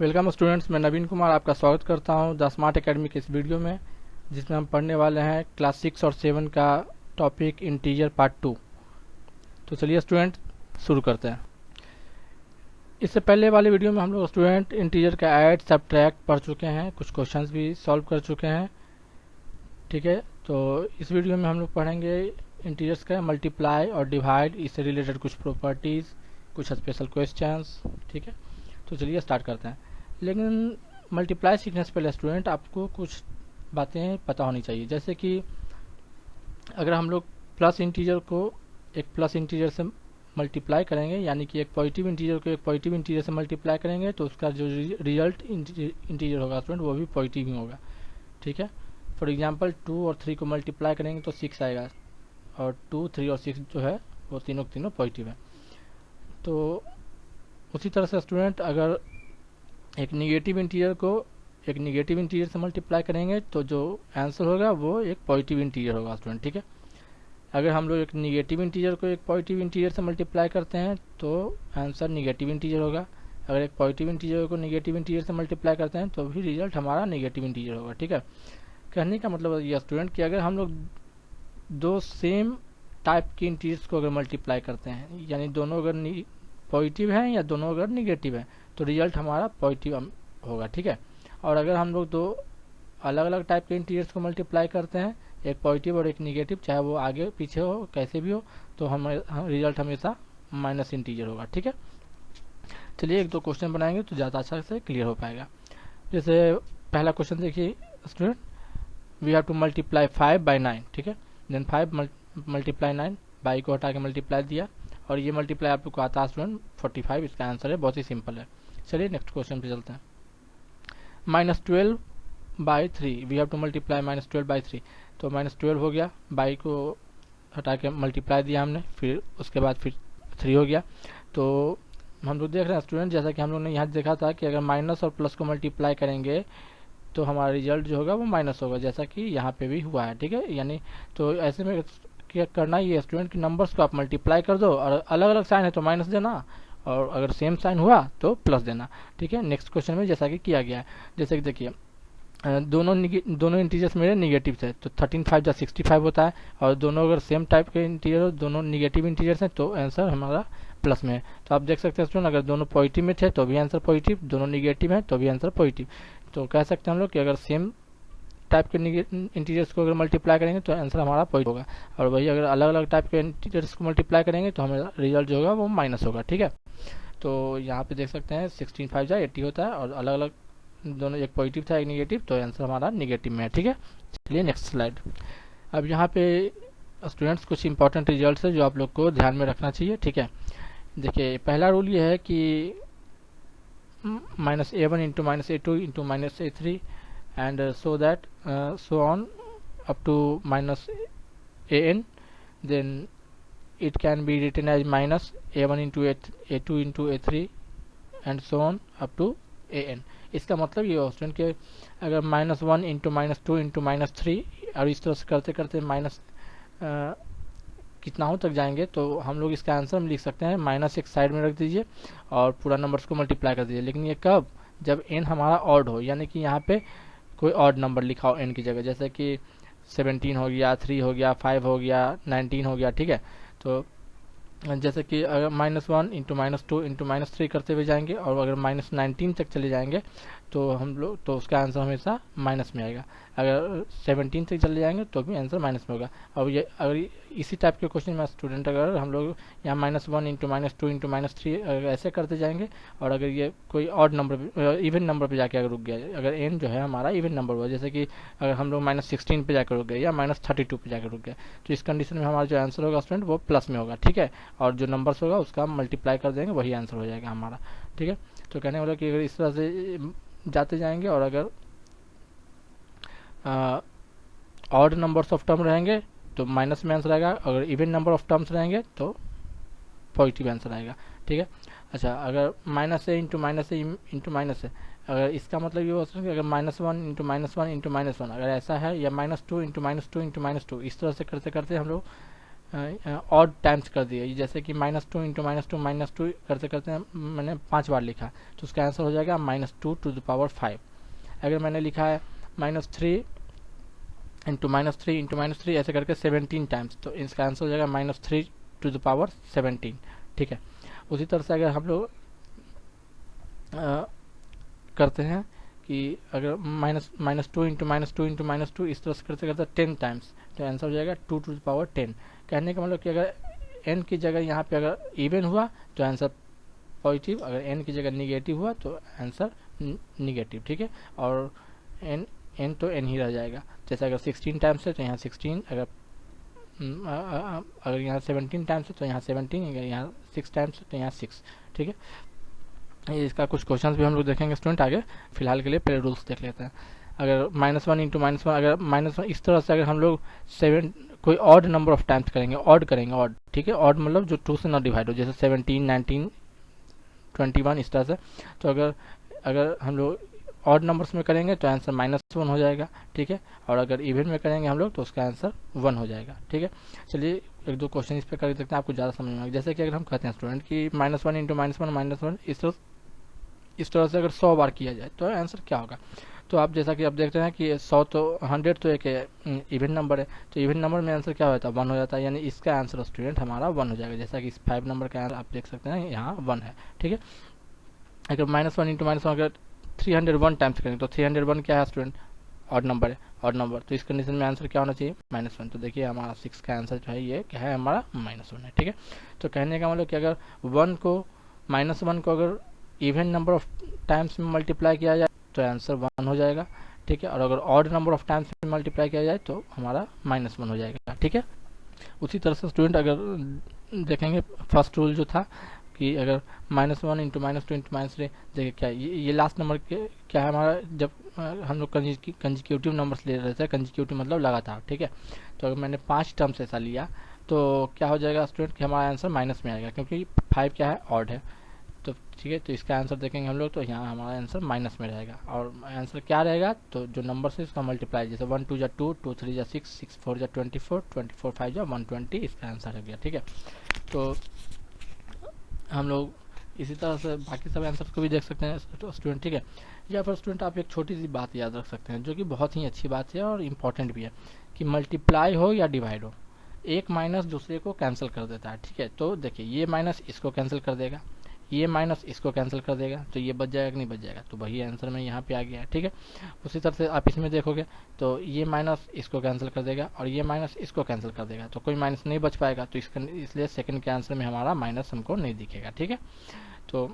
Welcome students, मैं नवीन कुमार आपका स्वागत करता हूं द स्मार्ट एकेडमी के इस वीडियो में, जिसमें हम पढ़ने वाले हैं क्लास 6 और 7 का टॉपिक इंटीजर पार्ट 2। तो चलिए स्टूडेंट शुरू करते हैं। इससे पहले वाले वीडियो में हम लोग स्टूडेंट इंटीजर का ऐड सब्ट्रैक्ट पढ़ चुके हैं, कुछ क्वेश्चंस भी सॉल्व कर चुके हैं। ठीक है, तो इस वीडियो में हम लोग पढ़ेंगे इंटीजर्स का मल्टीप्लाई और डिवाइड, इससे रिलेटेड कुछ प्रॉपर्टीज़, कुछ स्पेशल क्वेश्चंस। ठीक है, तो चलिए स्टार्ट करते हैं। लेकिन मल्टीप्लाई सीखने से पहले स्टूडेंट आपको कुछ बातें पता होनी चाहिए, जैसे कि अगर हम लोग प्लस इंटीजर को एक प्लस इंटीजर से मल्टीप्लाई करेंगे, यानी कि एक पॉजिटिव इंटीजर को एक पॉजिटिव इंटीजर से मल्टीप्लाई करेंगे, तो उसका जो रिजल्ट इंटीजर होगा स्टूडेंट वो भी पॉजिटिव ही होगा। ठीक है, फॉर एग्जांपल 2 और 3 को मल्टीप्लाई करेंगे तो 6 आएगा, और 2, 3 और 6 जो है वो तीनों के तीनों पॉजिटिव है। तो उसी तरह से स्टूडेंट अगर एक निगेटिव इंटीजर को एक निगेटिव इंटीजर से मल्टीप्लाई करेंगे तो जो आंसर होगा वो एक पॉजिटिव इंटीजर होगा स्टूडेंट। ठीक है, अगर हम लोग एक निगेटिव इंटीजर को एक पॉजिटिव इंटीजर से मल्टीप्लाई करते हैं तो आंसर निगेटिव इंटीजर होगा। अगर एक पॉजिटिव इंटीजर को निगेटिव इंटीजर से मल्टीप्लाई करते हैं तो भी रिजल्ट हमारा निगेटिव इंटीजर होगा। ठीक है, कहने का मतलब यह स्टूडेंट कि अगर हम लोग दो सेम टाइप के इंटीजर्स को अगर मल्टीप्लाई करते हैं, यानी दोनों अगर पॉजिटिव हैं या दोनों अगर निगेटिव हैं, तो रिजल्ट हमारा पॉजिटिव होगा। ठीक है, और अगर हम लोग दो अलग अलग टाइप के इंटीजर्स को मल्टीप्लाई करते हैं, एक पॉजिटिव और एक निगेटिव, चाहे वो आगे पीछे हो कैसे भी हो, तो हम रिजल्ट हमेशा माइनस इंटीजर होगा। ठीक है, चलिए एक दो क्वेश्चन बनाएंगे तो ज़्यादा अच्छा से क्लियर हो पाएगा। जैसे पहला क्वेश्चन देखिए student, we have to multiply 5 by 9। ठीक है, देन 5 मल्टीप्लाई 9, बाई को हटा के मल्टीप्लाई दिया, और ये मल्टीप्लाई आप लोग को आता है स्टूडेंट 45। इसका आंसर है, बहुत ही सिंपल है। चलिए नेक्स्ट क्वेश्चन पे चलते हैं। -12 by 3, we have to multiply -12 by 3। तो -12 हो गया, बाई को हटा के मल्टीप्लाई दिया हमने, फिर उसके बाद फिर 3 हो गया। तो हम लोग देख रहे हैं स्टूडेंट, जैसा कि हम लोग ने यहाँ देखा था कि अगर माइनस और प्लस को मल्टीप्लाई करेंगे तो हमारा रिजल्ट जो होगा वो माइनस होगा, जैसा कि यहाँ पे भी हुआ है। ठीक है, यानी तो ऐसे में क्या करना ये स्टूडेंट कि नंबर्स को आप मल्टीप्लाई कर दो, और अलग अलग साइन है तो माइनस देना, और अगर सेम साइन हुआ तो प्लस देना। ठीक है, नेक्स्ट क्वेश्चन में जैसा कि किया गया है, जैसे कि देखिए दोनों इंटीजर्स मेरे निगेटिव थे, तो 13 5 जा 65 होता है, और दोनों अगर सेम टाइप के इंटीजर हो, दोनों निगेटिव इंटीजर्स हैं, तो आंसर हमारा प्लस में है। तो आप देख सकते हैं स्टूडेंट, अगर दोनों पॉजिटिव में थे तो भी आंसर पॉजिटिव, दोनों निगेटिव हैं तो भी आंसर पॉजिटिव। तो कह सकते हैं हम लोग कि अगर सेम टाइप के इंटीजर्स को अगर मल्टीप्लाई करेंगे तो आंसर हमारा पॉजिटिव होगा, और वही अगर अलग अलग टाइप के इंटीजर्स को मल्टीप्लाई करेंगे तो हमारा रिजल्ट जो होगा वो माइनस होगा। ठीक है, तो यहाँ पे देख सकते हैं 16 5 जा 80 होता है, और अलग अलग दोनों, एक पॉजिटिव था एक निगेटिव, तो आंसर हमारा निगेटिव में है। ठीक है, चलिए नेक्स्ट स्लाइड। अब यहाँ पे स्टूडेंट्स कुछ इंपॉर्टेंट रिजल्ट है जो आप लोग को ध्यान में रखना चाहिए। ठीक है, देखिए पहला रूल ये है कि -a1 into -a2 into -a3 and so on up to -an, then it can be written as -a1 into a2 into a3 and so on up to an। इसका मतलब ये हो स्टूडेंट कि अगर -1 इंटू -2 इंटू -3, और इस तरह से करते करते माइनस कितना हो तक जाएंगे, तो हम लोग इसका आंसर हम लिख सकते हैं माइनस एक साइड में रख दीजिए और पूरा नंबर्स को मल्टीप्लाई कर दीजिए। लेकिन ये कब, जब n हमारा ऑड हो, यानी कि यहाँ पे कोई ऑड नंबर लिखा हो n की जगह, जैसे कि 17 हो गया, 3 हो गया, 5 हो गया, 19 हो गया। ठीक है, तो जैसे कि अगर -1 इंटू -2 इंटू -3 करते हुए जाएंगे, और अगर -19 तक चले जाएंगे तो हम लोग, तो उसका आंसर हमेशा माइनस में आएगा। अगर 17 तक चले जाएंगे तो भी आंसर माइनस में होगा। और ये अगर इसी टाइप के क्वेश्चन में स्टूडेंट अगर हम लोग यहाँ -1 इंटू -2 इंटू -3 अगर ऐसे करते जाएंगे, और अगर ये कोई ऑड नंबर इवन नंबर पे जाके अगर रुक गया, अगर n जो है हमारा इवन नंबर हुआ, जैसे कि अगर हम लोग -16 पे जाकर रुक गए या -32 पे जाकर रुक गए, तो इस कंडीशन में हमारा जो आंसर होगा स्टूडेंट वो प्लस में होगा। ठीक है, और जो नंबर्स होगा उसका हम मल्टीप्लाई कर देंगे, वही आंसर हो जाएगा हमारा। ठीक है, तो कहने वाला कि अगर इस तरह से जाते जाएंगे, और अगर ऑड नंबर्स ऑफ टर्म रहेंगे तो माइनस में आंसर आएगा, अगर इवन नंबर ऑफ टर्म्स रहेंगे तो पॉजिटिव आंसर आएगा। ठीक है, अच्छा अगर -a into -a into minus है, अगर इसका मतलब ये हो सकता है कि अगर -1 इंटू -1 इंटू -1 अगर ऐसा है, या -2 इंटू -2 इंटू -2, इस तरह से करते करते हम लोग ऑड टाइम्स कर दिए, जैसे कि -2 इंटू -2 करते करते मैंने 5 बार लिखा, तो उसका आंसर हो जाएगा -2 to the power 5। अगर मैंने लिखा है -3 इंटू -3 ऐसे करके 17 टाइम्स, तो इसका आंसर हो जाएगा -3 to the power 17। ठीक है, उसी तरह से अगर हम लोग करते हैं कि अगर -2 इंटू इस तरह से करते करते 10 टाइम्स, तो आंसर हो जाएगा 2 to the power 10। कहने का मतलब कि अगर n की जगह यहाँ पे अगर इवन हुआ तो आंसर पॉजिटिव, अगर n की जगह निगेटिव हुआ तो आंसर निगेटिव। ठीक है, और n तो n ही रह जाएगा। जैसे अगर 16 टाइम्स है तो यहाँ 16, अगर यहाँ 17 टाइम्स है तो यहाँ 17, अगर यहाँ 6 टाइम्स है तो यहाँ 6। ठीक है, इसका कुछ क्वेश्चंस भी हम लोग देखेंगे स्टूडेंट आगे। फिलहाल के लिए पहले रूल्स देख लेते हैं। अगर -1 इंटू -1, अगर -1 इस तरह से अगर हम लोग 7 कोई ऑड नंबर ऑफ टाइम्स करेंगे, ऑड करेंगे, ऑड। ठीक है, ऑड मतलब जो 2 से ना डिवाइड हो, जैसे 17, 19, 21 इस तरह से। तो अगर हम लोग ऑड नंबर्स में करेंगे तो आंसर -1 हो जाएगा। ठीक है, और अगर इवन में करेंगे हम लोग तो उसका आंसर 1 हो जाएगा। ठीक है, चलिए एक दो क्वेश्चन इस पर कर देखते हैं, आपको ज़्यादा समझ में आएगा। जैसे कि अगर हम कहते हैं स्टूडेंट कि -1 इंटू -1 इस तरह से अगर 100 बार किया जाए तो आंसर क्या होगा। तो आप जैसा कि आप देखते हैं कि 100 तो 100 तो एक इवन नंबर है, तो इवन नंबर में आंसर क्या होता है, 1 हो जाता है, यानी इसका आंसर स्टूडेंट हमारा 1 हो जाएगा। जैसा कि इस 5 नंबर का आंसर आप देख सकते हैं यहाँ 1 है। ठीक है, अगर -1 इंटू -1 अगर 301 टाइम्स करेंगे तो 301 क्या है स्टूडेंट, ऑड नंबर है, ऑड नंबर। तो इस कंडीशन में आंसर क्या होना चाहिए, -1। तो देखिए हमारा 6 का आंसर जो है ये क्या है, हमारा -1 है। ठीक है, तो कहने का मतलब कि अगर -1 को अगर इवन नंबर ऑफ टाइम्स में मल्टीप्लाई किया जाए तो आंसर 1 हो जाएगा। ठीक है, और अगर ऑड नंबर ऑफ टाइम्स में मल्टीप्लाई किया जाए तो हमारा -1 हो जाएगा। ठीक है, उसी तरह से स्टूडेंट अगर देखेंगे फर्स्ट रूल जो था कि अगर -1 इंटू -2 इंटू -3, देखिए क्या ये लास्ट नंबर के क्या है हमारा, जब हम लोग कंजिक्यूटिव नंबर्स ले रहे थे, कंजिक्यूटिव मतलब लगातार। ठीक है, तो अगर मैंने 5 टर्म्स ऐसा लिया तो क्या हो जाएगा स्टूडेंट कि हमारा आंसर माइनस में आएगा, क्योंकि 5 क्या है, ऑड है। तो ठीक है, तो इसका आंसर देखेंगे हम लोग तो यहाँ हमारा आंसर माइनस में रहेगा। और आंसर क्या रहेगा, तो जो नंबर से इसका मल्टीप्लाई, जैसे 1 2 2, 2 3 6, 6 4 24, 24 5 120, इसका आंसर हो गया। ठीक है, तो हम लोग इसी तरह से बाकी सब आंसर को भी देख सकते हैं स्टूडेंट। ठीक है, या फिर स्टूडेंट आप एक छोटी सी बात याद रख सकते हैं जो कि बहुत ही अच्छी बात है और इम्पॉर्टेंट भी है, कि मल्टीप्लाई हो या डिवाइड हो, एक माइनस दूसरे को कैंसिल कर देता है। ठीक है, तो देखिए ये माइनस इसको कैंसिल कर देगा, ये माइनस इसको कैंसिल कर देगा, तो ये बच जाएगा कि नहीं बच जाएगा, तो वही आंसर में यहाँ पे आ गया है। ठीक है, उसी तरह से आप इसमें देखोगे तो ये माइनस इसको कैंसिल कर देगा और ये माइनस इसको कैंसिल कर देगा, तो कोई माइनस नहीं बच पाएगा, तो इसलिए सेकंड के आंसर में हमारा माइनस हमको नहीं दिखेगा। ठीक है, तो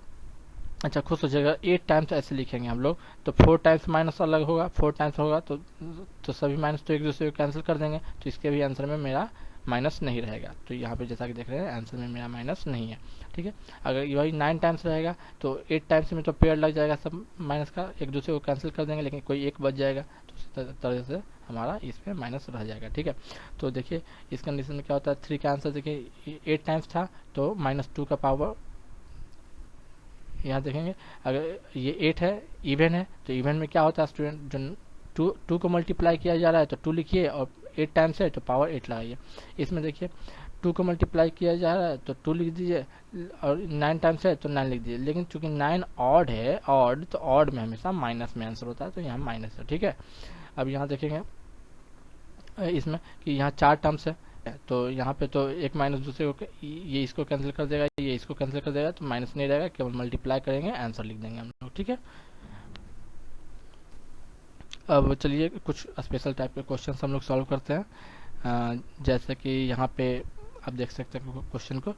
अच्छा खुश हो जाएगा, 8 टाइम्स ऐसे लिखेंगे हम लोग, तो 4 टाइम्स माइनस अलग होगा, 4 टाइम्स होगा तो सभी माइनस तो एक दूसरे को कैंसिल कर देंगे, तो इसके भी आंसर में मेरा माइनस नहीं रहेगा। तो यहाँ पे जैसा कि देख रहे हैं आंसर में मेरा माइनस नहीं है। ठीक है, अगर वही 9 टाइम्स रहेगा तो 8 टाइम्स में तो पेयर लग जाएगा, सब माइनस का एक दूसरे को कैंसिल कर देंगे, लेकिन कोई एक बच जाएगा, तो उसी तरह से हमारा इसमें माइनस रह जाएगा। ठीक है, तो देखिए इस कंडीशन में क्या होता है, 3 का आंसर देखिए 8 टाइम्स था तो -2 का पावर, यहाँ देखेंगे अगर ये 8 है, इवन है, तो इवन में क्या होता है स्टूडेंट, जो 2 को मल्टीप्लाई किया जा रहा है तो 2 लिखिए, और 8 टाइम्स है तो पावर 8 लगाइए। इसमें देखिए 2 को मल्टीप्लाई किया जा रहा है तो 2 लिख दीजिए, और 9 टाइम्स है तो 9 लिख दीजिए, लेकिन चूंकि 9 ऑड है, ऑड तो ऑड में हमेशा माइनस में आंसर होता है, तो यहाँ माइनस है। ठीक है, अब यहाँ देखेंगे इसमें कि यहाँ 4 टर्म्स है, तो यहाँ पे तो एक माइनस दूसरे को, ये इसको कैंसिल कर देगा, ये इसको कैंसिल कर देगा, तो माइनस नहीं रहेगा, केवल मल्टीप्लाई करेंगे, आंसर लिख देंगे हम लोग। ठीक है, अब चलिए कुछ स्पेशल टाइप के क्वेश्चन हम लोग सॉल्व करते हैं। जैसे कि यहाँ पे आप देख सकते हैं क्वेश्चन को,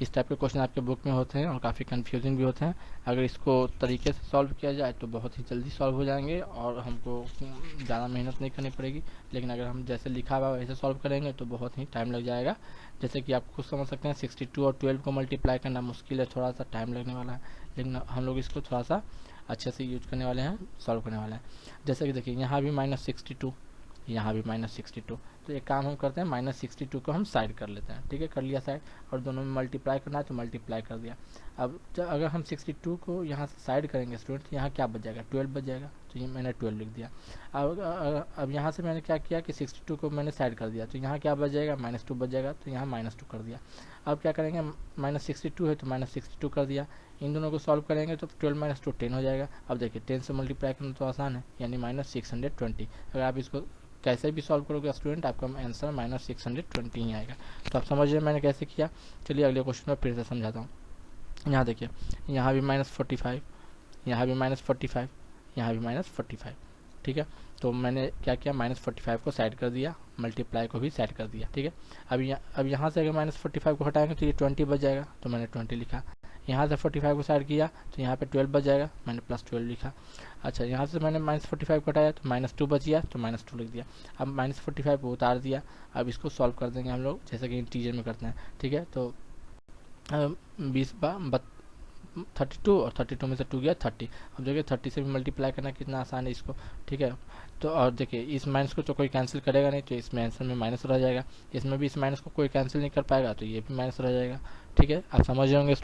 इस टाइप के क्वेश्चन आपके बुक में होते हैं और काफ़ी कंफ्यूजिंग भी होते हैं। अगर इसको तरीके से सॉल्व किया जाए तो बहुत ही जल्दी सॉल्व हो जाएंगे और हमको ज़्यादा मेहनत नहीं करनी पड़ेगी, लेकिन अगर हम जैसे लिखा हुआ वैसे सॉल्व करेंगे तो बहुत ही टाइम लग जाएगा। जैसे कि आप खुद समझ सकते हैं 62 और 12 को मल्टीप्लाई करना मुश्किल है, थोड़ा सा टाइम लगने वाला है, लेकिन हम लोग इसको थोड़ा सा अच्छे से यूज करने वाले हैं, सॉल्व करने वाले हैं। जैसे कि देखिए यहाँ भी -62, यहाँ भी -62, तो एक काम हम करते हैं, -62 को हम साइड कर लेते हैं। ठीक है, कर लिया साइड, और दोनों में मल्टीप्लाई करना है तो मल्टीप्लाई कर दिया। अब अगर हम 62 को यहाँ से साइड करेंगे स्टूडेंट, यहाँ क्या बच जाएगा, 12 बच जाएगा, तो तो ये मैंने 12 लिख दिया। अब यहाँ से मैंने क्या किया कि 62 को मैंने साइड कर दिया, तो यहाँ क्या बच जाएगा, -2 बच जाएगा, तो यहाँ -2 कर दिया। अब क्या करेंगे, -62 है तो -62 कर दिया। इन दोनों को सॉल्व करेंगे तो 12 - 2 10 हो जाएगा। अब देखिए 10 से मल्टीप्लाई करना तो आसान है, यानी -620। अगर आप इसको कैसे भी सॉल्व करोगे स्टूडेंट, आपका आंसर -620 ही आएगा। तो आप समझ रहे मैंने कैसे किया। चलिए अगले क्वेश्चन में फिर से समझाता हूँ। यहाँ देखिए, यहाँ भी -45, यहाँ भी -45, यहाँ भी -45, ठीक है। तो मैंने क्या किया, -45 को साइड कर दिया, मल्टीप्लाई को भी साइड कर दिया, ठीक है। अब यहाँ से अगर -45 को हटाएंगे तो ये 20 बच जाएगा, तो मैंने 20 लिखा। यहाँ से 45 को साइड किया तो यहाँ पे 12 बच जाएगा, मैंने +12 लिखा। अच्छा, यहाँ से मैंने -45 को हटाया तो -2 बच गया, तो -2 लिख दिया। अब -45 को उतार दिया। अब इसको सॉल्व कर देंगे हम लोग, जैसे कि इंटीजर में करते हैं, ठीक है। तो 32 और 32 में से 2 गया 30। अब देखिए 30 से भी मल्टीप्लाई करना कितना आसान है इसको, ठीक है। तो और देखिए इस माइनस को तो कोई कैंसिल करेगा नहीं, तो इसमें आंसर में माइनस रह जाएगा। इसमें भी इस माइनस को कोई कैंसिल नहीं कर पाएगा, तो ये भी माइनस रह जाएगा, ठीक है। आप समझ जाओगे।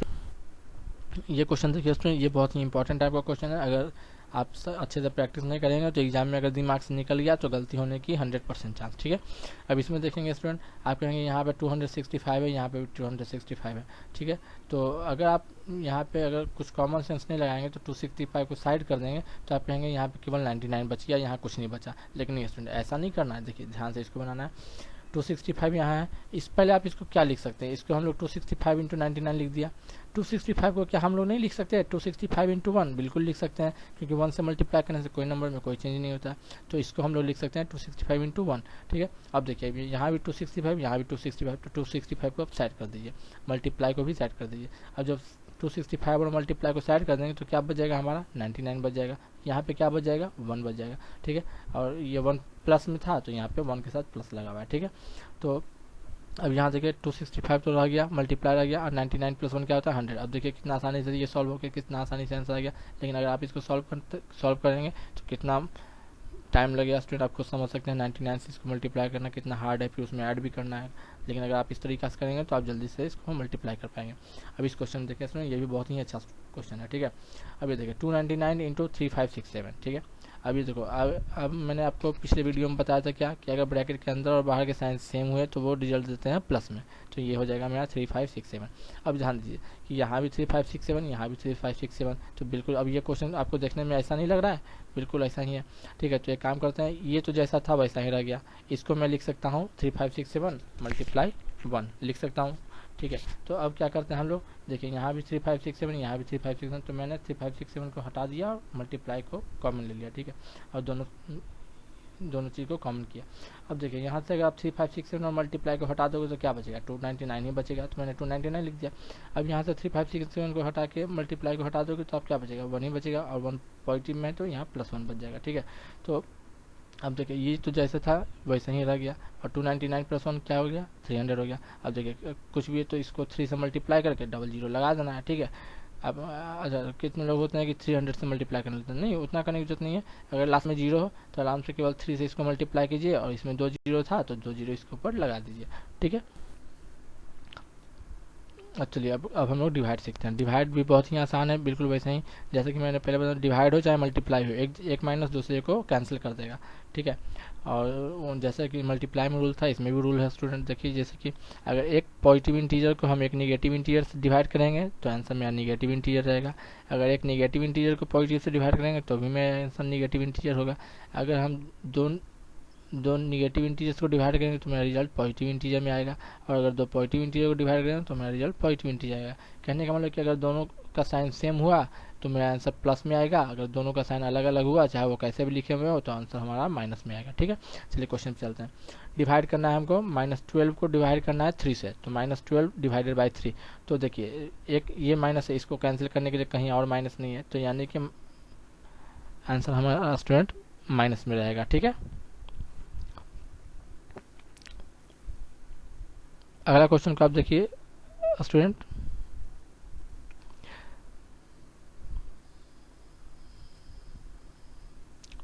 ये क्वेश्चन देखिए स्टूडेंट, ये बहुत ही इंपॉर्टेंट टाइप का क्वेश्चन है। अगर आप अच्छे से प्रैक्टिस नहीं करेंगे तो एग्जाम में अगर दिमाग से निकल गया तो गलती होने की 100% चांस, ठीक है। अब इसमें देखेंगे स्टूडेंट, आप कहेंगे यहाँ पे 265 है, यहाँ पे भी 265 है, ठीक है। तो अगर आप यहाँ पे अगर कुछ कॉमन सेंस नहीं लगाएंगे तो 265 को साइड कर देंगे तो आप कहेंगे यहाँ पे केवल 99 बच गया, यहाँ कुछ नहीं बचा। लेकिन नहीं स्टूडेंट, ऐसा नहीं करना है। देखिए ध्यान से इसको बनाना है। 265 यहाँ है, इस पहले आप इसको क्या लिख सकते हैं, इसको हम लोग 265 × 99 लिख दिया। 265 को क्या हम लोग नहीं लिख सकते, 265 × 1 बिल्कुल लिख सकते हैं, क्योंकि 1 से मल्टीप्लाई करने से कोई नंबर में कोई चेंज नहीं होता। तो इसको हम लोग लिख सकते हैं 265 × 1, ठीक है। अब देखिए यहाँ भी 265, यहाँ भी 265, तो 265 को आप साइड कर दीजिए, मल्टीप्लाई को भी साइड कर दीजिए। अब जब 265 और मल्टीप्लाई को साइड कर देंगे तो क्या बच जाएगा, हमारा 99 बच जाएगा। यहाँ पे क्या बच जाएगा, 1 बच जाएगा, ठीक है। और ये 1 प्लस में था तो यहाँ पे 1 के साथ प्लस लगा हुआ है, ठीक है। तो अब यहाँ देखिए 265 तो रह गया, मल्टीप्लाई रह गया, और 99 + 1 क्या होता है 100। अब देखिए कितना आसानी से ये सॉल्व हो गया, कितना आसानी से आंसर आ गया। लेकिन अगर आप इसको सॉल्व करेंगे तो कितना टाइम लगेगा स्टूडेंट, आप खुद समझ सकते हैं। 99 से इसको मल्टीप्लाई करना कितना हार्ड है, फिर उसमें ऐड भी करना है। लेकिन अगर आप इस तरीके से करेंगे तो आप जल्दी से इसको मल्टीप्लाई कर पाएंगे। अब इस क्वेश्चन देखिए स्टूडेंट, ये भी बहुत ही अच्छा क्वेश्चन है, ठीक है। अब ये देखिए 299 × 3567, ठीक है। अब ये देखो, अब मैंने आपको पिछले वीडियो में बताया था क्या कि अगर ब्रैकेट के अंदर और बाहर के साइन सेम हुए तो वो रिजल्ट देते हैं प्लस में। तो ये हो जाएगा मेरा 3567। अब ध्यान दीजिए कि यहाँ भी 3567, यहाँ भी 3567, तो बिल्कुल अब ये क्वेश्चन आपको देखने में ऐसा नहीं लग रहा है, बिल्कुल ऐसा ही है, ठीक है। तो एक काम करते हैं, ये तो जैसा था वैसा ही रह गया। इसको मैं लिख सकता हूँ 3567 × 1 लिख सकता हूँ, ठीक है। तो अब क्या करते हैं हम लोग, देखिए यहाँ भी 3567, यहाँ भी 3567, तो मैंने 3567 को हटा दिया और मल्टीप्लाई को कॉमन ले लिया, ठीक है। और दोनों चीज़ को कॉमन किया। अब देखिए यहाँ से अगर आप 3567 और मल्टीप्लाई को हटा दोगे तो क्या बचेगा, 299 ही बचेगा, तो मैंने 299 लिख दिया। अब यहाँ से 3567 को हटा के मल्टीप्लाई को हटा दोगे तो आप क्या बचेगा, 1 ही बचेगा, और 1 पॉजिटिव में है तो यहाँ +1 बच जाएगा, ठीक है। तो अब देखिए ये तो जैसे था वैसे ही रह गया, और 299 + 1 क्या हो गया, 300 हो गया। अब देखिए कुछ भी है तो इसको 3 से मल्टीप्लाई करके 00 लगा देना है, ठीक है। अब अच्छा, कितने लोग होते हैं कि 300 से मल्टीप्लाई करने लगते हैं, नहीं उतना करने की जरूरत नहीं है। अगर लास्ट में 0 हो तो आराम से केवल 3 से इसको मल्टीप्लाई कीजिए, और इसमें 2 0 था तो 2 0 इसके ऊपर लगा दीजिए, ठीक है। चलिए अब हम लोग डिवाइड सीखते हैं। डिवाइड भी बहुत ही आसान है, बिल्कुल वैसे ही जैसे कि मैंने पहले बताया, डिवाइड हो चाहे मल्टीप्लाई हो, एक माइनस दूसरे को कैंसिल कर देगा, ठीक है। और जैसे कि मल्टीप्लाई में रूल था, इसमें भी रूल है स्टूडेंट। देखिए जैसे कि अगर एक पॉजिटिव इंटीजर को हम एक निगेटिव इंटीजर से डिवाइड करेंगे तो आंसर मेरा निगेटिव इंटीजर रहेगा। अगर एक निगेटिव इंटीजर को पॉजिटिव से डिवाइड करेंगे तो भी मेरा आंसर निगेटिव इंटीजर होगा। अगर हम दो निगेटिव इंटीजर्स को डिवाइड करेंगे तो मेरा रिजल्ट पॉजिटिव इंटीजर में आएगा, और अगर 2 पॉजिटिव इंटीजर को डिवाइड करेंगे तो मेरा रिजल्ट पॉजिटिव इंटीजर आएगा। कहने का मतलब कि अगर दोनों का साइन सेम हुआ तो मेरा आंसर प्लस में आएगा, अगर दोनों का साइन अलग अलग हुआ चाहे वो कैसे भी लिखे हुए हो तो आंसर हमारा माइनस में आएगा, ठीक है। चलिए क्वेश्चन पे चलते हैं। डिवाइड करना है हमको, -12 को डिवाइड करना है 3 से, तो -12 / 3। तो देखिए एक ये माइनस है, इसको कैंसिल करने के लिए कहीं और माइनस नहीं है, तो यानी कि आंसर हमारा स्टूडेंट माइनस में रहेगा, ठीक है। अगला क्वेश्चन को आप देखिए स्टूडेंट,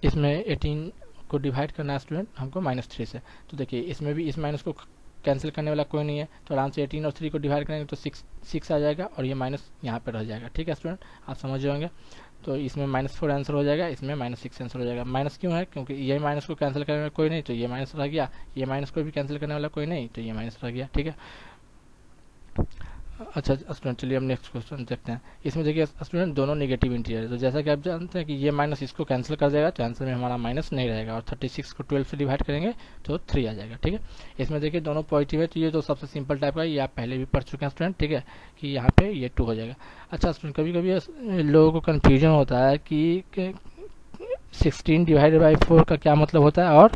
इसमें 18 को डिवाइड करना है स्टूडेंट हमको -3 से। तो देखिए इसमें भी इस माइनस को कैंसिल करने वाला कोई नहीं है, तो आराम से 18 और 3 को डिवाइड करेंगे तो 6 आ जाएगा, और ये माइनस यहाँ पर रह जाएगा, ठीक है स्टूडेंट, आप समझ जाएंगे। तो इसमें -4 आंसर हो जाएगा, इसमें -6 आंसर हो जाएगा। माइनस क्यों है? क्योंकि ये माइनस को कैंसिल करने वाला कोई नहीं, तो ये माइनस रह गया। ये माइनस को भी कैंसिल करने वाला कोई नहीं, तो ये माइनस रह गया। ठीक है, अच्छा स्टूडेंट, चलिए हम नेक्स्ट क्वेश्चन देखते हैं। इसमें देखिए स्टूडेंट दोनों नेगेटिव इंटीजर है, तो जैसा कि आप जानते हैं कि ये माइनस इसको कैंसिल कर देगा, तो आंसर में हमारा माइनस नहीं रहेगा, और 36 को 12 से डिवाइड करेंगे तो 3 आ जाएगा। ठीक है, इसमें देखिए दोनों पॉजिटिव है, तो ये तो सबसे सिंपल टाइप का, ये आप पहले भी पढ़ चुके हैं स्टूडेंट। ठीक है, कि यहाँ पे ये 2 हो जाएगा। अच्छा स्टूडेंट, कभी कभी लोगों को कन्फ्यूजन होता है कि 16 डिवाइडेड बाई 4 का क्या मतलब होता है, और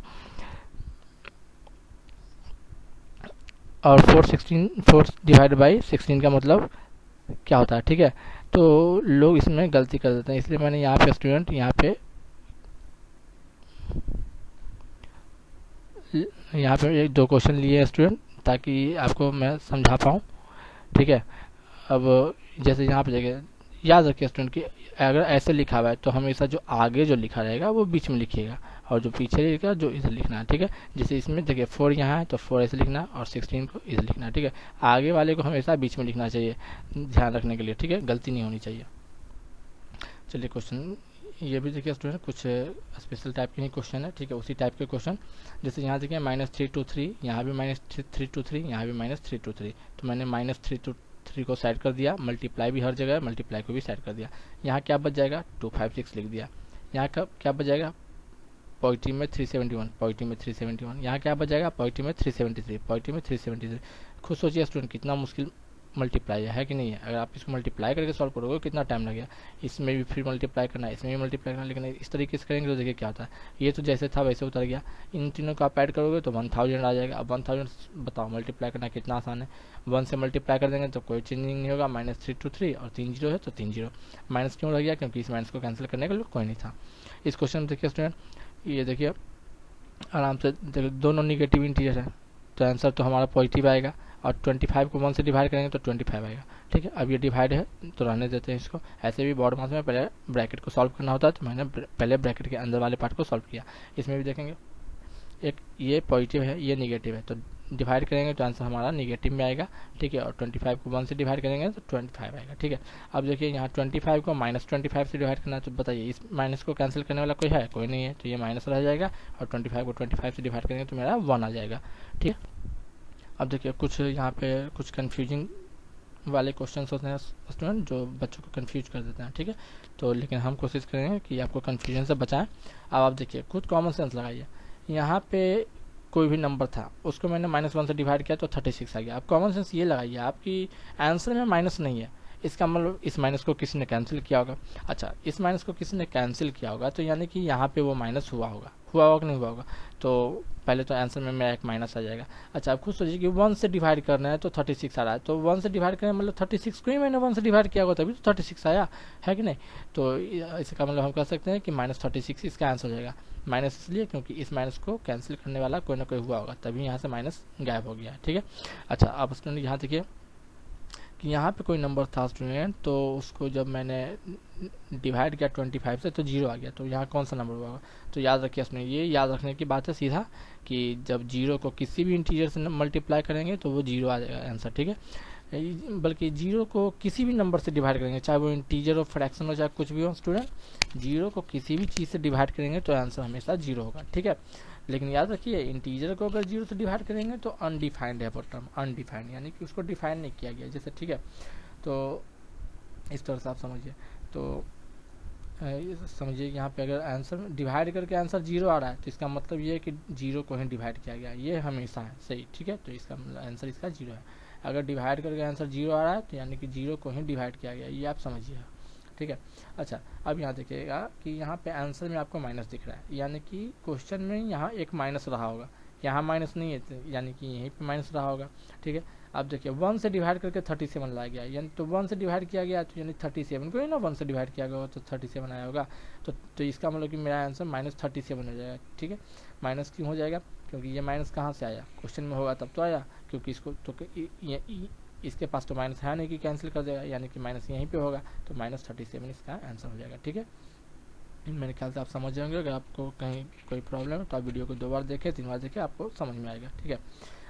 4 डिवाइड बाई 16 का मतलब क्या होता है। ठीक है, तो लोग इसमें गलती कर देते हैं, इसलिए मैंने यहाँ पे स्टूडेंट यहाँ पे एक 2 क्वेश्चन लिए हैं स्टूडेंट, ताकि आपको मैं समझा पाऊँ। ठीक है, अब जैसे यहाँ पे देखिए, याद रखिए स्टूडेंट कि अगर ऐसे लिखा हुआ है तो हमेशा जो आगे जो लिखा रहेगा वो बीच में लिखिएगा, और जो पीछे लिखा जो इधर लिखना है। ठीक है, जैसे इसमें देखिए 4 यहाँ है तो 4 ऐसे लिखना है, और 16 को इधर लिखना है। ठीक है, आगे वाले को हमेशा बीच में लिखना चाहिए, ध्यान रखने के लिए। ठीक है, गलती नहीं होनी चाहिए। चलिए क्वेश्चन ये भी देखिए स्टूडेंट, कुछ स्पेशल टाइप के ही क्वेश्चन है। ठीक है, उसी टाइप के क्वेश्चन, जैसे यहाँ देखिए -3 to 3, यहाँ भी -3 to 3, यहाँ भी -3 to 3, तो मैंने -3 to 3 को साइड कर दिया, मल्टीप्लाई भी हर जगह है, मल्टीप्लाई को भी साइड कर दिया। यहाँ क्या बच जाएगा? 256 लिख दिया। यहाँ का क्या बच जाएगा? पॉजिटिव में 371, पॉजिटिव में 371। यहाँ क्या बच जाएगा? पॉजिटिव में 373, पॉजिटिव में 373। खुद सोचिए स्टूडेंट, कितना मुश्किल मल्टीप्लाई है कि नहीं है? अगर आप इसको मल्टीप्लाई करके सॉल्व करोगे कितना टाइम लगेगा। इसमें भी फिर मल्टीप्लाई करना है, इसमें भी मल्टीप्लाई करना है, लेकिन इस तरीके से करेंगे तो देखिए क्या होता है। ये तो जैसे था वैसे उतर गया, इन तीनों को आप ऐड करोगे तो 1000 आ जाएगा। अब 1000 बताओ मल्टीप्लाई करना कितना आसान है। 1 से मल्टीप्लाई कर देंगे तो कोई चेंजिंग नहीं होगा, -3 to 3, और 3 जीरो है तो 3 जीरो। माइनस क्यों रह गया? क्योंकि इस माइनस को कैंसिल करने के लिए कोई नहीं था। इस क्वेश्चन में देखिए स्टूडेंट, ये देखिए आराम से देखिए, दोनों निगेटिव इंटीजर है, तो आंसर तो हमारा पॉजिटिव आएगा, और 25 को 1 से डिवाइड करेंगे तो 25 आएगा। ठीक है, अब ये डिवाइड है तो रहने देते हैं इसको। ऐसे भी बोर्ड मास में पहले ब्रैकेट को सॉल्व करना होता है, तो मैंने पहले ब्रैकेट के अंदर वाले पार्ट को सॉल्व किया। इसमें भी देखेंगे, एक ये पॉजिटिव है, ये निगेटिव है, तो डिवाइड करेंगे तो आंसर हमारा निगेटिव में आएगा। ठीक है, और 25 को 1 से डिवाइड करेंगे तो 25 आएगा। ठीक है, अब देखिए यहाँ 25 को -25 से डिवाइड करना है, तो बताइए इस माइनस को कैंसिल करने वाला कोई है? कोई नहीं है, तो ये माइनस रह जाएगा, और 25 को 25 से डिवाइड करेंगे तो मेरा 1 आ जाएगा। ठीक है, अब देखिए कुछ यहाँ पे कुछ कन्फ्यूजिंग वाले क्वेश्चन होते हैं स्टूडेंट, जो बच्चों को कंफ्यूज कर देते हैं। ठीक है, तो लेकिन हम कोशिश करेंगे कि आपको कन्फ्यूजन से बचाएं। अब आप देखिए, खुद कॉमन सेंस लगाइए। यहाँ पे कोई भी नंबर था, उसको मैंने -1 से डिवाइड किया तो 36 आ गया। अब कॉमन सेंस ये लगाइए, आपकी आंसर में माइनस नहीं है, इसका मतलब इस माइनस को किसी ने कैंसिल किया होगा। अच्छा, इस माइनस को किसी ने कैंसिल किया होगा, तो यानी कि यहाँ पे वो माइनस हुआ होगा कि नहीं हुआ होगा। तो पहले तो आंसर में मेरा एक माइनस आ जाएगा। अच्छा, आप खुद सोचिए कि 1 से डिवाइड करना है तो 36 आ रहा है, तो 1 से डिवाइड करें मतलब 36 को ही मैंने 1 से डिवाइड किया होगा, तभी तो 36 आया है कि नहीं। तो इसका मतलब हम कह सकते हैं कि -36 इसका आंसर हो जाएगा। माइनस इसलिए क्योंकि इस माइनस को कैंसिल करने वाला कोई ना कोई हुआ होगा, तभी यहाँ से माइनस गायब हो गया। ठीक है, अच्छा अब स्टूडेंट यहाँ देखिए कि यहाँ पे कोई नंबर था स्टूडेंट, तो उसको जब मैंने डिवाइड किया 25 से तो 0 आ गया, तो यहाँ कौन सा नंबर हुआ? तो याद रखिए स्टूडेंट, ये याद रखने की बात है सीधा, कि जब 0 को किसी भी इंटीजर से मल्टीप्लाई करेंगे तो वो 0 आ जाएगा आंसर। ठीक है, बल्कि 0 को किसी भी नंबर से डिवाइड करेंगे, चाहे वो इंटीजर हो, फ्रैक्शन हो, चाहे कुछ भी हो स्टूडेंट, 0 को किसी भी चीज़ से डिवाइड करेंगे तो आंसर हमेशा 0 होगा। ठीक है, लेकिन याद रखिए इंटीजर को अगर 0 से डिवाइड करेंगे तो अनडिफाइंड है वो टर्म, अनडिफाइंड यानी कि उसको डिफाइन नहीं किया गया जैसे। ठीक है, तो इस तरह से आप समझिए। तो समझिए यहाँ पे अगर आंसर डिवाइड करके आंसर 0 आ रहा है, तो इसका मतलब ये है कि 0 को ही डिवाइड किया गया, ये हमेशा है सही। ठीक है, तो इसका आंसर इसका 0 है। अगर डिवाइड करके आंसर 0 आ रहा है तो यानी कि 0 को ही डिवाइड किया गया, ये आप समझिए। ठीक है, अच्छा अब यहाँ देखिएगा कि यहाँ पे आंसर में आपको माइनस दिख रहा है, यानी कि क्वेश्चन में यहाँ एक माइनस रहा होगा, यहाँ माइनस नहीं है, यानी कि यहीं पे माइनस रहा होगा। ठीक है, अब देखिए 1 से डिवाइड करके 37 लाया गया, यानी तो 1 से डिवाइड किया गया तो यानी 37 को ही ना 1 से डिवाइड किया गया तो 37 आया होगा। तो इसका मतलब कि मेरा आंसर -37 हो जाएगा। ठीक है, माइनस क्यों हो जाएगा? क्योंकि ये माइनस कहाँ से आया? क्वेश्चन में होगा तब तो आया, क्योंकि इसको तो इसके पास तो माइनस है नहीं कि कैंसिल कर देगा, यानी कि माइनस यहीं पे होगा, तो -37 इसका आंसर हो जाएगा। ठीक है, मेरे ख्याल से आप समझ जाएंगे। अगर आपको कहीं कोई प्रॉब्लम है तो आप वीडियो को 2 बार देखें, 3 बार देखें, आपको समझ में आएगा। ठीक है,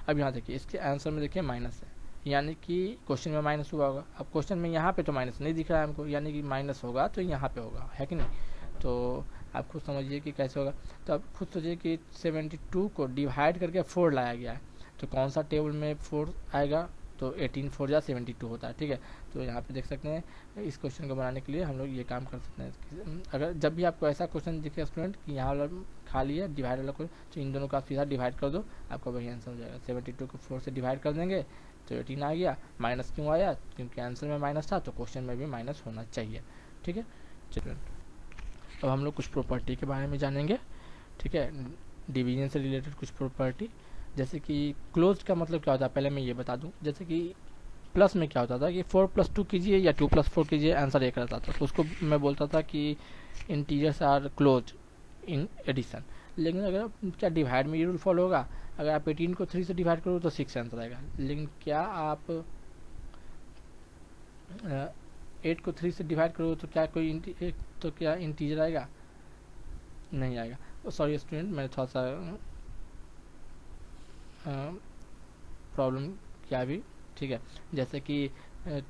अब यहाँ देखिए इसके आंसर में देखिए माइनस है, यानी कि क्वेश्चन में माइनस हुआ होगा। अब क्वेश्चन में यहाँ पे तो माइनस नहीं दिख रहा है हमको, यानी कि माइनस होगा तो यहाँ पे होगा, है कि नहीं। तो आप खुद समझिए कि कैसे होगा। तो आप खुद सोचिए कि 72 को डिवाइड करके 4 लाया गया है, तो कौन सा टेबल में 4 आएगा, तो 18 4 या 72 होता है, ठीक है। तो यहाँ पे देख सकते हैं इस क्वेश्चन को बनाने के लिए हम लोग ये काम कर सकते हैं। अगर जब भी आपको ऐसा क्वेश्चन दिखे स्टूडेंट कि यहाँ वाला खाली है डिवाइड वाला क्वेश्चन, तो इन दोनों का सीधा डिवाइड कर दो, आपका वही आंसर हो जाएगा। 72 को 4 से डिवाइड कर देंगे तो 18 आ गया। माइनस क्यों आया, क्योंकि आंसर में माइनस था, तो क्वेश्चन में भी माइनस होना चाहिए, ठीक है स्टूडेंट। अब हम लोग कुछ प्रॉपर्टी के बारे में जानेंगे, ठीक है, डिवीजन से रिलेटेड कुछ प्रॉपर्टी। जैसे कि क्लोज्ड का मतलब क्या होता है, पहले मैं ये बता दूं। जैसे कि प्लस में क्या होता था कि 4+2 कीजिए या 2+4 कीजिए, आंसर एक रहता था, तो उसको मैं बोलता था कि integers are close in addition. लेकिन अगर क्या डिवाइड में ये रूल फॉलो होगा, अगर आप 18 को 3 से डिवाइड करो तो 6 आंसर आएगा। लेकिन क्या आप 8 को 3 से डिवाइड करो तो क्या क्या इंटीजर आएगा, नहीं आएगा। सॉरी स्टूडेंट, मैंने थोड़ा सा प्रॉब्लम किया अभी, ठीक है। जैसे कि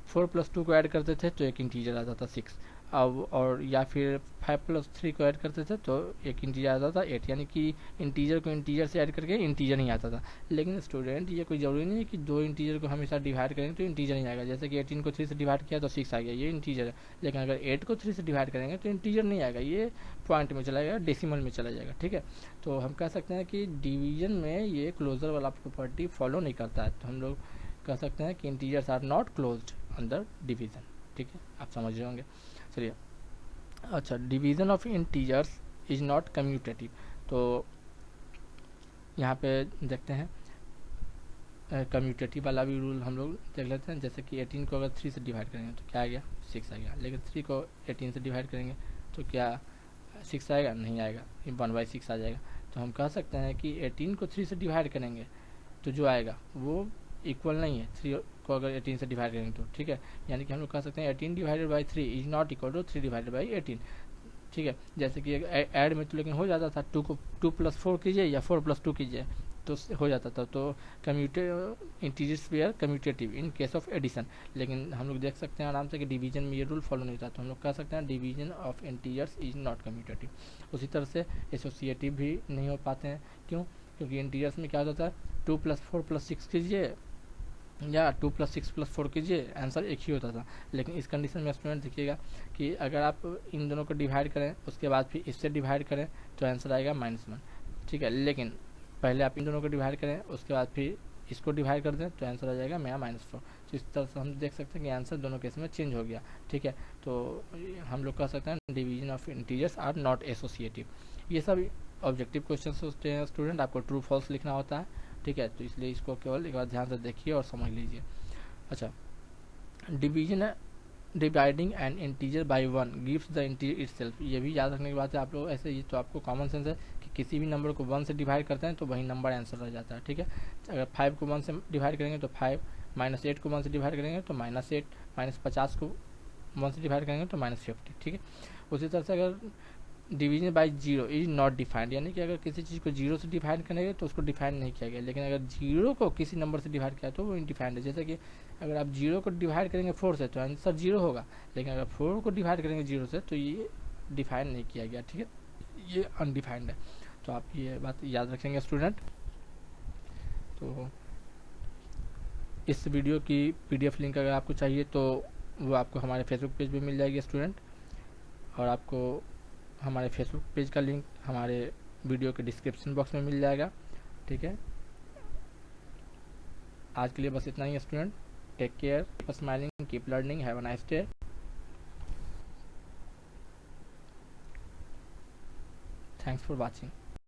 4+2 को ऐड करते थे तो एक इंटीजर आता था 6, अब और या फिर 5+3 को ऐड करते थे तो एक इंटीजर आता था 8, यानी कि इंटीजर को इंटीजर से ऐड करके इंटीजर नहीं आता था। लेकिन स्टूडेंट ये कोई ज़रूरी नहीं है कि दो इंटीजर को हमेशा डिवाइड करेंगे तो इंटीजर नहीं आएगा। जैसे कि 18 को 3 से डिवाइड किया तो 6 आ गया, ये इंटीजर है। लेकिन अगर 8 को 3 से डिवाइड करेंगे तो इंटीजर नहीं आएगा, ये पॉइंट में चला जाएगा, डेसिमल में चला जाएगा, ठीक है। तो हम कह सकते हैं कि डिवीजन में ये क्लोजर वाला प्रॉपर्टी फॉलो नहीं करता है, तो हम लोग कह सकते हैं कि integers are not closed under division, ठीक है, आप समझ रहे होंगे। चलिए, अच्छा, division of integers is not commutative. तो यहाँ पे देखते हैं कम्यूटेटिव वाला भी रूल हम लोग देख लेते हैं। जैसे कि 18 को अगर 3 से डिवाइड करेंगे तो क्या आ गया, 6 आ गया। लेकिन 3 को 18 से डिवाइड करेंगे तो क्या 6 आएगा, नहीं आएगा, 1/6 आ जाएगा। तो हम कह सकते हैं कि 18 को 3 से डिवाइड करेंगे तो जो आएगा वो इक्वल नहीं है 3 को अगर 18 से डिवाइड करेंगे तो, ठीक है। यानी कि हम लोग कह सकते हैं 18 divided by 3 is not equal to 3 divided by 18, ठीक है। जैसे कि ऐड में तो लेकिन हो जाता था 2 को 2+4 कीजिए या 4+2 कीजिए तो हो जाता था। तो integers were commutative in case of addition. लेकिन हम लोग देख सकते हैं आराम से कि डिवीजन में ये रूल फॉलो नहीं होता, तो हम लोग कह सकते हैं division of integers is not commutative. उसी तरह से एसोसिएटिव भी नहीं हो पाते हैं, क्यों, क्योंकि इंटीजर्स में क्या होता था 2+4+6 कीजिए या 2+6+4 कीजिए, आंसर एक ही होता था। लेकिन इस कंडीशन में स्टूडेंट देखिएगा कि अगर आप इन दोनों को डिवाइड करें उसके बाद फिर इससे डिवाइड करें तो आंसर आएगा -1, ठीक है। लेकिन पहले आप इन दोनों को डिवाइड करें उसके बाद फिर इसको डिवाइड कर दें तो आंसर आ जाएगा मेरा -4। तो इस तरह से हम देख सकते हैं कि आंसर दोनों केस में चेंज हो गया, ठीक है। तो हम लोग कह सकते हैं division of integers are not associative. ये सब ऑब्जेक्टिव क्वेश्चन होते हैं स्टूडेंट, आपको ट्रू फॉल्स लिखना होता है, ठीक है। तो इसलिए इसको केवल एक बार ध्यान से देखिए और समझ लीजिए। अच्छा, division dividing N integer by 1 gives the integer itself. ये भी याद रखने की बात है आप लोग, ऐसे ये तो आपको कॉमन सेंस है कि किसी भी नंबर को 1 से डिवाइड करते हैं तो वही नंबर आंसर रह जाता है, ठीक है। अगर 5 को 1 से डिवाइड करेंगे तो 5, -8 को 1 से डिवाइड करेंगे तो -8, -50 को 1 से डिवाइड करेंगे तो -50, ठीक है। उसी तरह से अगर division bye 0 is not defined, यानी कि अगर किसी चीज़ को 0 से डिवाइड करेंगे तो उसको डिफाइन नहीं किया गया। लेकिन अगर 0 को किसी नंबर से डिवाइड किया तो वो इनडिफाइंड है। जैसे कि अगर आप 0 को डिवाइड करेंगे 4 से तो आंसर 0 होगा, लेकिन अगर 4 को डिवाइड करेंगे 0 से तो ये डिफाइन नहीं किया गया, ठीक है, ये अनडिफाइंड है। तो आप ये बात याद रखेंगे स्टूडेंट। तो इस वीडियो की PDF लिंक अगर आपको चाहिए तो वो आपको हमारे फेसबुक पेज पे मिल जाएगी स्टूडेंट, और आपको हमारे फेसबुक पेज का लिंक हमारे वीडियो के डिस्क्रिप्शन बॉक्स में मिल जाएगा, ठीक है। आज के लिए बस इतना ही student. Take care, keep smiling, keep learning, have a nice day. Thanks for watching.